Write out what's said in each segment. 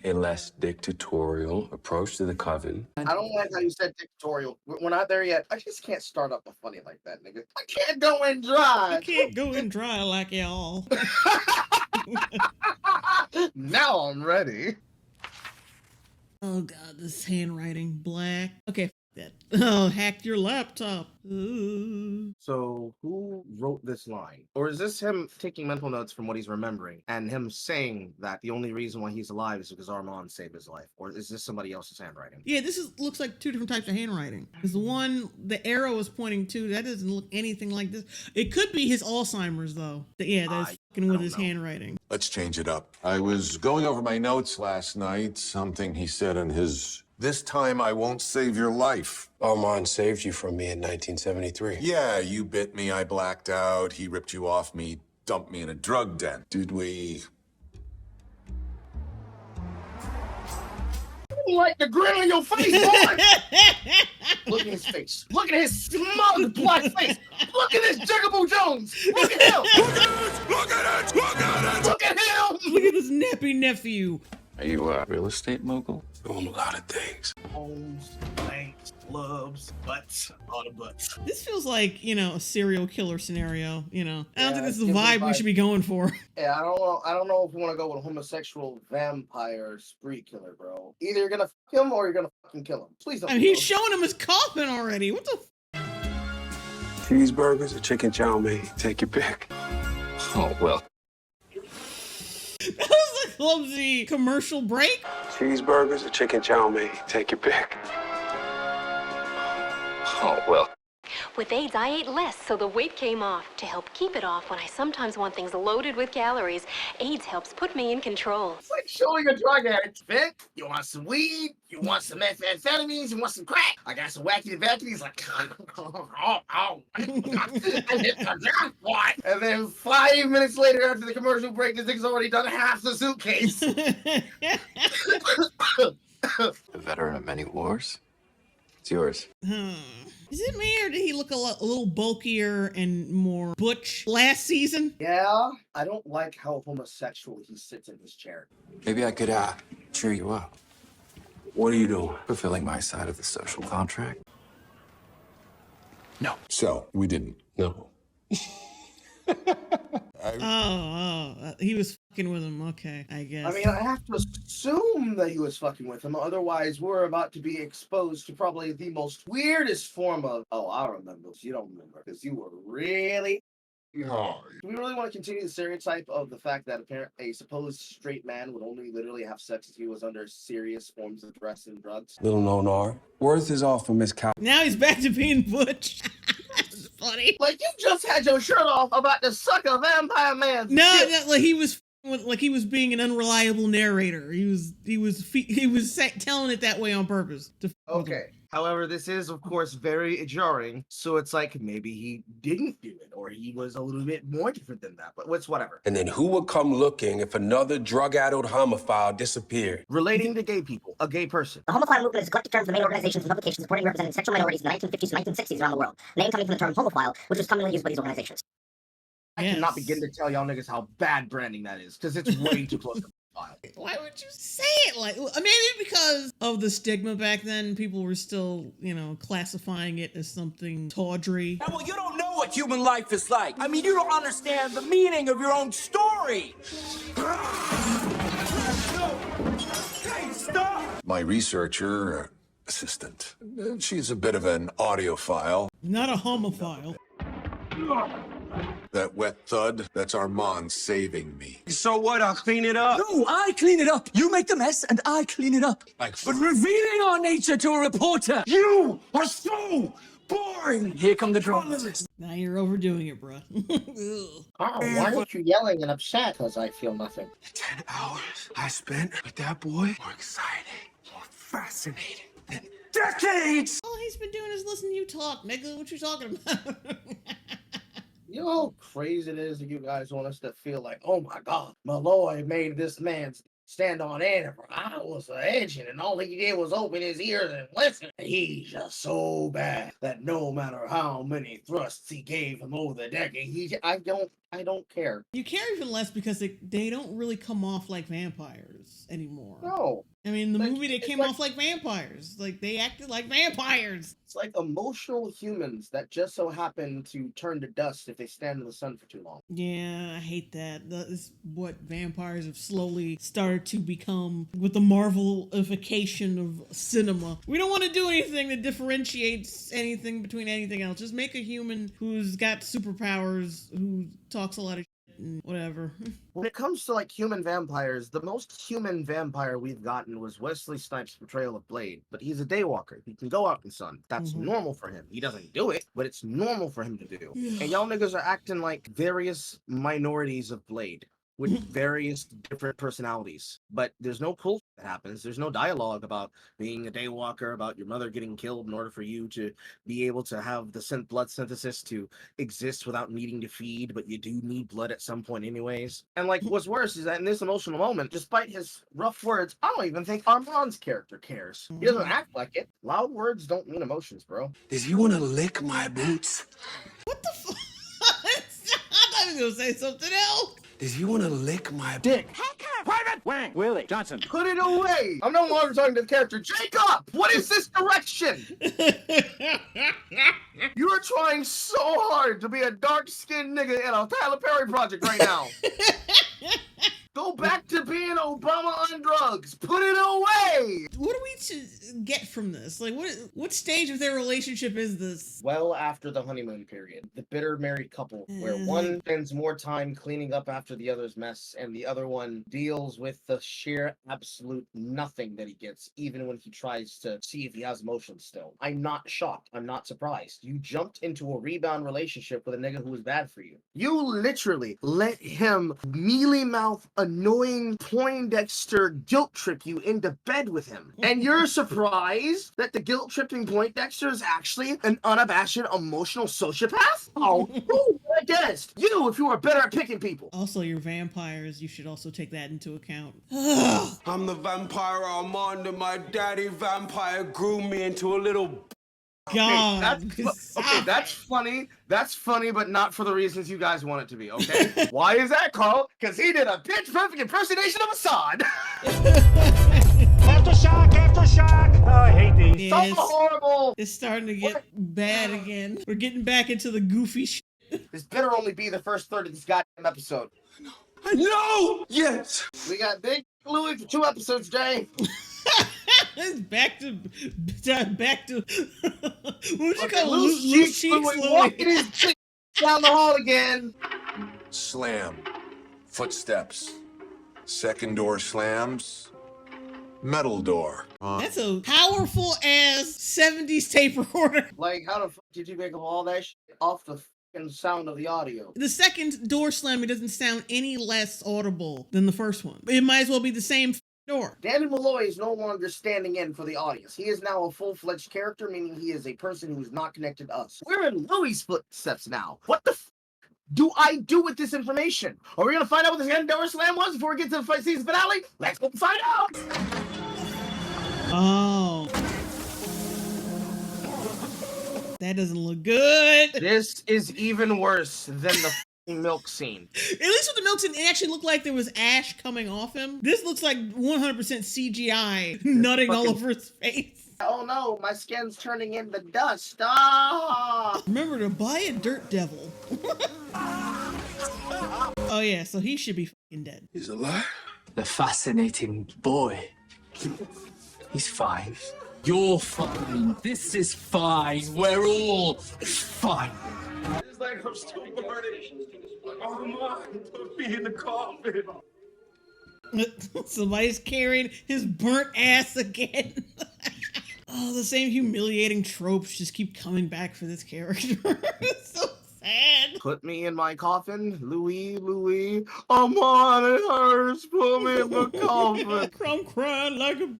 a less dictatorial approach to the coven. I don't like how you said dictatorial. We're not there yet. I just can't start up a funny like that, nigga. I can't go in dry. I can't go in dry like y'all. Now I'm ready. Oh god, this handwriting black. Okay, f that. Oh, hacked your laptop. Ooh. So who wrote this line? Or is this him taking mental notes from what he's remembering and him saying that the only reason why he's alive is because Armand saved his life? Or is this somebody else's handwriting? Yeah, looks like two different types of handwriting. Because the one the arrow is pointing to, that doesn't look anything like this. It could be his Alzheimer's though. Yeah, that's fucking with his handwriting. Let's change it up. I was going over my notes last night, something he said in his... This time I won't save your life. Armand saved you from me in 1973. Yeah, you bit me, I blacked out, he ripped you off me, dumped me in a drug den. Did we... Like the grin on your face, boy! Look at his face. Look at his smug black face. Look at this Jigaboo Jones. Look at him. Look at it! Look at it! Look at him. Look at this nappy nephew. Are you a real estate mogul? Doing a lot of things. Homes, banks, clubs, butts, all the butts. This feels like, you know, a serial killer scenario, you know. I don't think this is the give me vibe we should be going for. Yeah, I don't know if we want to go with a homosexual vampire spree killer, bro. Either you're gonna fuck him or you're gonna fucking kill him. Please don't. I mean, he's showing him his coffin already. What the Cheeseburgers or chicken chow mein? Take your pick. Oh, well. That was a clumsy commercial break. Cheeseburgers or chicken chow mein? Take your pick. Oh, well. With AIDS, I ate less, so the weight came off. To help keep it off when I sometimes want things loaded with calories, AIDS helps put me in control. It's like showing a drug addict, Vic. You want some weed? You want some methamphetamines? You want some crack? I got some wacky vacuum. He's like, oh. And then 5 minutes later, after the commercial break, this nigga's already done half the suitcase. A veteran of many wars. It's yours. Is it me or did he look a little bulkier and more butch last season? Yeah, I don't like how homosexual he sits in his chair. Maybe I could, cheer you up. What are you doing? Fulfilling my side of the social contract? No. So, we didn't. No. He was fucking with him. Okay, I guess. I mean, I have to assume that he was fucking with him. Otherwise, we're about to be exposed to probably the most weirdest form of... Oh, I remember. You don't remember because you were really... No. Do we really want to continue the stereotype of the fact that a supposed straight man would only literally have sex if he was under serious forms of dress and drugs? Little known R. Worth is off for Miss Cow. Now he's back to being butch. That's funny. Like, you just had your shirt off about to suck a vampire man's No, like he was being an unreliable narrator. He was telling it that way on purpose. Okay. However, this is, of course, very jarring. So it's like maybe he didn't do it, or he was a little bit more different than that. But it's whatever. And then who would come looking if another drug-addled homophile disappeared? Relating to gay people, a gay person. The homophile movement is a collective term for the main organizations and publications supporting and representing sexual minorities in the 1950s to 1960s around the world. Name coming from the term homophile, which was commonly used by these organizations. I cannot begin to tell y'all niggas how bad branding that is, because it's way too close to Why would you say it like? Maybe because of the stigma back then, people were still, you know, classifying it as something tawdry. Well, you don't know what human life is like. I mean, you don't understand the meaning of your own story. Hey, stop! My researcher assistant, she's a bit of an audiophile. Not a homophile. That wet thud, that's Armand saving me. So what? I'll clean it up. No, I clean it up. You make the mess and I clean it up. Like, but revealing our nature to a reporter, you are so boring. Here come the drums. Now you're overdoing it, bro. Oh, why aren't you yelling and upset? Because I feel nothing. 10 hours I spent with that boy. More exciting, more fascinating than decades. All he's been doing is listening to you talk, nigga. What you talking about? You know how crazy it is that you guys want us to feel like, oh my God, Malloy made this man stand on end for hours of edging, and all he did was open his ears and listen. He's just so bad that no matter how many thrusts he gave him over the decade, I don't I don't care. You care even less because they don't really come off like vampires anymore. No. I mean, in the Like, movie, they it's came like- off like vampires. Like, they acted like vampires. It's like emotional humans that just so happen to turn to dust if they stand in the sun for too long. Yeah, I hate that. That is what vampires have slowly started to become with the Marvelification of cinema. We don't want to do anything that differentiates anything between anything else. Just make a human who's got superpowers, who talks a lot of shit and whatever. When it comes to like human vampires, the most human vampire we've gotten was Wesley Snipes' portrayal of Blade. But he's a daywalker. He can go out in the sun. That's normal for him. He doesn't do it, but it's normal for him to do. And y'all niggas are acting like various minorities of Blade with various different personalities. But there's no pull that happens. There's no dialogue about being a daywalker, about your mother getting killed in order for you to be able to have the blood synthesis to exist without needing to feed, but you do need blood at some point anyways. And like, what's worse is that in this emotional moment, despite his rough words, I don't even think Armand's character cares. He doesn't act like it. Loud words don't mean emotions, bro. Does he want to lick my boots? What the fuck? I thought he was going to say something else. Does he want to lick my Dick. Private Wang. Willie Johnson. Put it away! I'm no longer talking to the character. Jacob! What is this direction? You are trying so hard to be a dark-skinned nigga in a Tyler Perry project right now. Go back to being Obama on drugs. Put it away! What do we to get from this? Like, what stage of their relationship is this? Well after the honeymoon period. The bitter married couple, where one spends more time cleaning up after the other's mess, and the other one deals with the sheer absolute nothing that he gets, even when he tries to see if he has emotions still. I'm not shocked. I'm not surprised. You jumped into a rebound relationship with a nigga who was bad for you. You literally let him mealy-mouth, annoying Poindexter guilt trip you into bed with him. And you're surprised that the guilt tripping Poindexter is actually an unabashed emotional sociopath? Oh, who against you if you were better at picking people? Also, you're vampires. You should also take that into account. I'm the vampire Armand, and my daddy vampire groomed me into a little... God. Okay, that's funny. That's funny, but not for the reasons you guys want it to be, okay? Why is that, Carl? Because he did a pitch perfect impersonation of Assad. Aftershock, aftershock. Oh, I hate these. Yeah, So horrible. it's starting to get bad again. We're getting back into the goofy shit. This better only be the first third of this goddamn episode. I know! Yes! We got Big Louie for 2 episodes, Jay. It's back to what would you Okay, call loose loose cheeks cheeks, Louie walking his dick down the hall again. Slam. Footsteps. Second door slams. Metal door. That's a powerful ass 70s tape recorder. Like, how the fuck did you make all that shit off the fucking sound of the audio? The second door slamming doesn't sound any less audible than the first one. It might as well be the same door. Danny Malloy is no longer standing in for the audience. He is now a full-fledged character, meaning he is a person who is not connected to us. We're in Louie's footsteps now. What the f do I do with this information? Are we gonna find out what the end door slam was before we get to the season finale? Let's go find out! Oh. That doesn't look good. This is even worse than the milk scene. At least with the milk scene, it actually looked like there was ash coming off him. This looks like 100% CGI nutting all over his face. Oh no, my skin's turning into dust. Ah! Remember to buy a dirt devil. Oh yeah, so he should be fucking dead. He's alive? The fascinating boy. He's fine. You're fine. This is fine. We're all fine. It's like I'm still burning. Armand, put me in the coffin. Somebody's carrying his burnt ass again. Oh, the same humiliating tropes just keep coming back for this character. It's so sad. Put me in my coffin, Louie. Armand, it hurts. Put me in the coffin. I'm crying like a...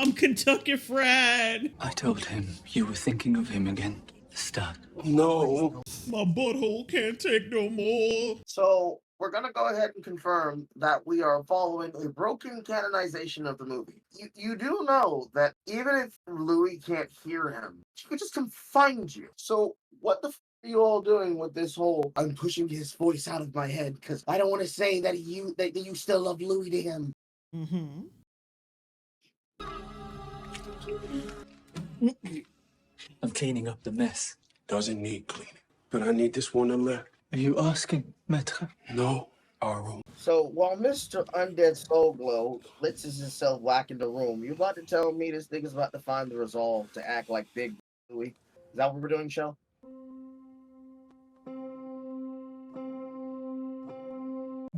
I'm Kentucky Fried. I told him you were thinking of him again at the start. No. My butthole can't take no more. So we're gonna go ahead and confirm that we are following a broken canonization of the movie. You do know that even if Louis can't hear him, she could just come find you. So what the f are you all doing with this whole I'm pushing his voice out of my head because I don't want to say that you still love Louis to him. Mm-hmm. I'm cleaning up the mess. Doesn't need cleaning. But I need this one to live. Are you asking, Maître? No, Aro. So while Mr. Undead Soul Glow blitzes himself back in the room, you about to tell me this nigga's about to find the resolve to act like Big Louis? Is that what we're doing, Shell?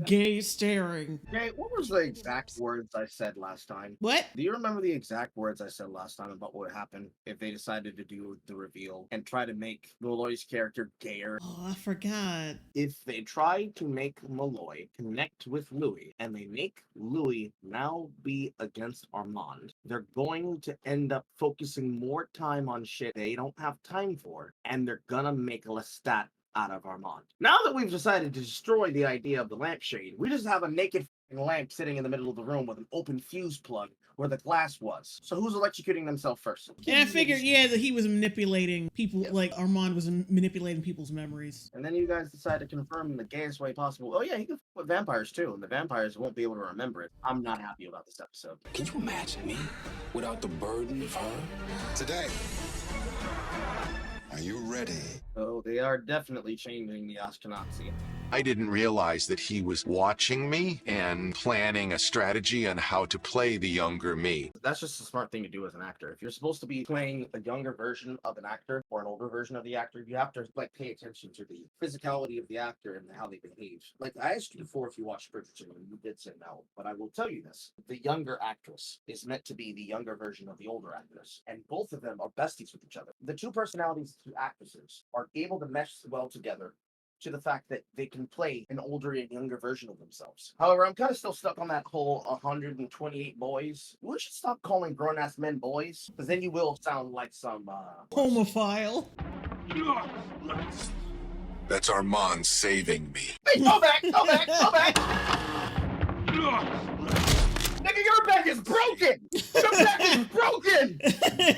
Gay staring. Okay, what was the exact words I said last time? What? Do you remember the exact words I said last time about what would happen if they decided to do the reveal and try to make Malloy's character gayer? Oh, I forgot. If they try to make Malloy connect with Louis and they make Louis now be against Armand, they're going to end up focusing more time on shit they don't have time for, and they're gonna make Lestat out of Armand. Now that we've decided to destroy the idea of the lampshade, we just have a naked lamp sitting in the middle of the room with an open fuse plug where the glass was. So who's electrocuting themselves first? Yeah, I figured, yeah, that he was manipulating people, like Armand was manipulating people's memories. And then you guys decide to confirm in the gayest way possible, oh yeah, he can f with vampires too, and the vampires won't be able to remember it. I'm not happy about this episode. Can you imagine me without the burden of her? Today, are you ready? So they are definitely changing the Ashkenazi. I didn't realize that he was watching me and planning a strategy on how to play the younger me. That's just a smart thing to do as an actor. If you're supposed to be playing a younger version of an actor or an older version of the actor, you have to like pay attention to the physicality of the actor and how they behave. Like I asked you before if you watched Bridgerton and you did say no, but I will tell you this. The younger actress is meant to be the younger version of the older actress, and both of them are besties with each other. The two personalities, two actresses, are able to mesh well together to the fact that they can play an older and younger version of themselves. However, I'm kind of still stuck on that whole 128 boys. We should stop calling grown-ass men boys, because then you will sound like some, Homophile. That's Armand saving me. Hey, go back! Go back! Go back! Nigga, your back is broken! Your back is broken!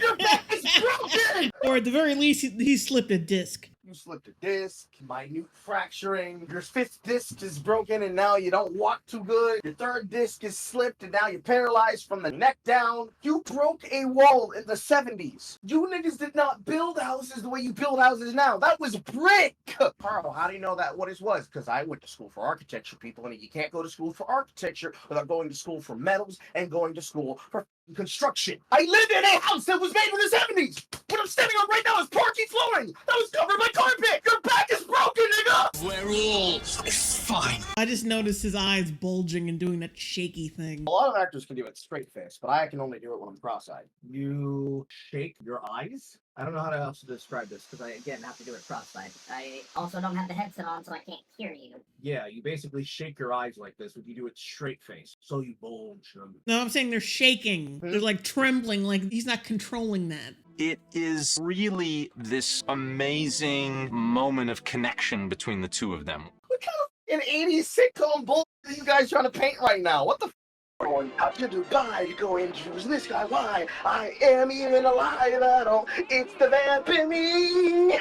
Your back is broken! Or at the very least, he slipped a disc. You slipped a disc, minute fracturing, your fifth disc is broken and now you don't walk too good, your third disc is slipped and now you're paralyzed from the neck down. You broke a wall in the 70s. You niggas did not build houses the way you build houses now. That was brick! Carl, how do you know that what it was? Because I went to school for architecture, people, and you can't go to school for architecture without going to school for metals and going to school for construction. I lived in a house that was made in the 70s. What I'm standing on right now is parquet flooring that was covered by carpet. Your back is broken, nigga. We're all fine. I just noticed his eyes bulging and doing that shaky thing. A lot of actors can do it straight face, but I can only do it when I'm cross-eyed. You shake your eyes? I don't know how else to describe this because I, again, have to do it cross-eyed. I also don't have the headset on, so I can't hear you. Yeah, you basically shake your eyes like this, but you do it straight face. So you bulge them. No, I'm saying they're shaking. They're like trembling, like he's not controlling that. It is really this amazing moment of connection between the two of them. What kind of an 80s sitcom bull are you guys trying to paint right now? What the f? Going up to Dubai to go and choose this guy. Why? I am even alive at all. It's the vamp in me.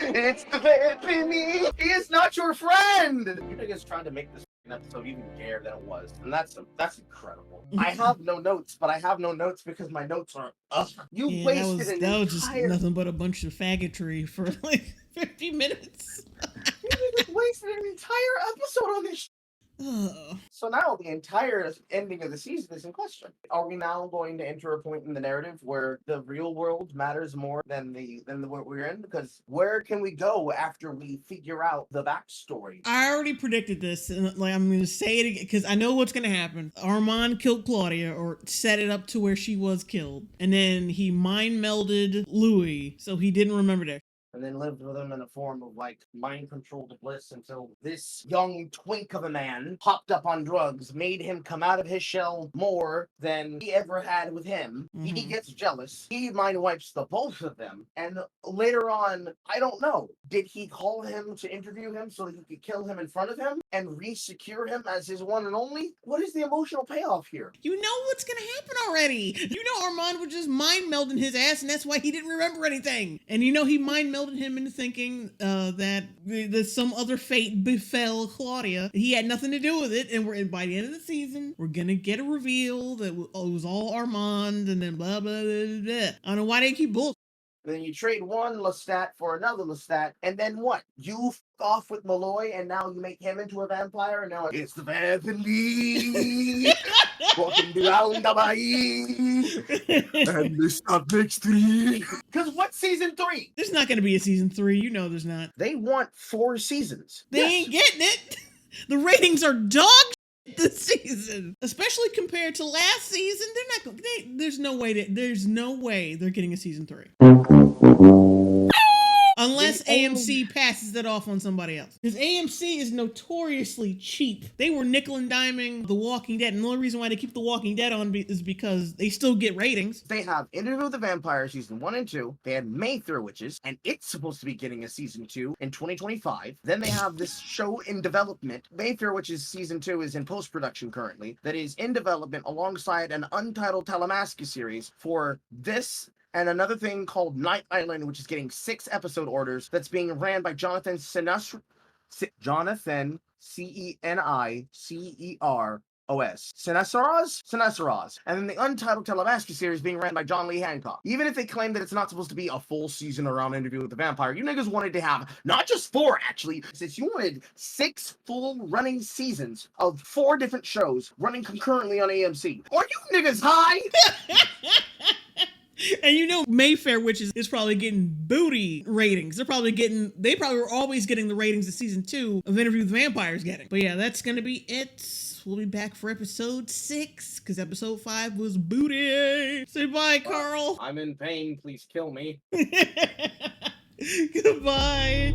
It's the vamp in me. He is not your friend. You niggas trying to make this episode even gayer than it was, and that's incredible. I have no notes, but I have no notes because my notes are up. You Yeah, wasted that was just entire. nothing but a bunch of faggotry for like 50 minutes. You niggas wasted an entire episode on this. Ugh. So now the entire ending of the season is in question. Are we now going to enter a point in the narrative where the real world matters more than the what we're in? Because where can we go after we figure out the backstory? I already predicted this, and like I'm going to say it again because I know what's going to happen. Armand killed Claudia, or set it up to where she was killed, and then he mind melded Louis, so he didn't remember that. And then lived with him in a form of like mind controlled bliss until this young twink of a man hopped up on drugs, made him come out of his shell more than he ever had with him. He gets jealous. He mind wipes the both of them. And later on, I don't know, did he call him to interview him so that he could kill him in front of him and re-secure him as his one and only? What is the emotional payoff here? You know what's going to happen already. You know Armand was just mind melding his ass, and that's why he didn't remember anything. And you know he mind melded blackmailed him into thinking that some other fate befell Claudia. He had nothing to do with it, and by the end of the season, we're gonna get a reveal that it was all Armand, and then blah blah blah blah. I don't know why they keep bull. Then you trade one Lestat for another Lestat, and then what? You f off with Malloy, and now you make him into a vampire, and now it's the family walking down the bay, and they start next 3. Because what's season 3? There's not gonna be a season 3. You know there's not. They want 4 seasons. They ain't getting it. The ratings are dog this season, especially compared to last season. They're not. There's no way they're getting a season 3. Unless AMC passes that off on somebody else. Because AMC is notoriously cheap. They were nickel and diming The Walking Dead. And the only reason why they keep The Walking Dead on is because they still get ratings. They have Interview with the Vampire season 1 and 2. They had Mayfair Witches, and it's supposed to be getting a season 2 in 2025. Then they have this show in development. Mayfair Witches season 2 is in post-production currently. That is in development alongside an untitled Telemasca series for this and another thing called Night Island, which is getting 6 episode orders, that's being ran by Jonathan Ceniceros. Ceniceros. And then the untitled Telemasca series being ran by John Lee Hancock. Even if they claim that it's not supposed to be a full season around Interview with the Vampire, you niggas wanted to have not just 4, actually, since you wanted 6 full running seasons of 4 different shows running concurrently on AMC. Are you niggas high? And you know Mayfair Witches is probably getting booty ratings. They probably were always getting the ratings of season 2 of Interview with the Vampire's getting. But yeah, that's gonna be it. We'll be back for episode 6, because episode 5 was booty. Say bye, Carl. I'm in pain, please kill me. Goodbye.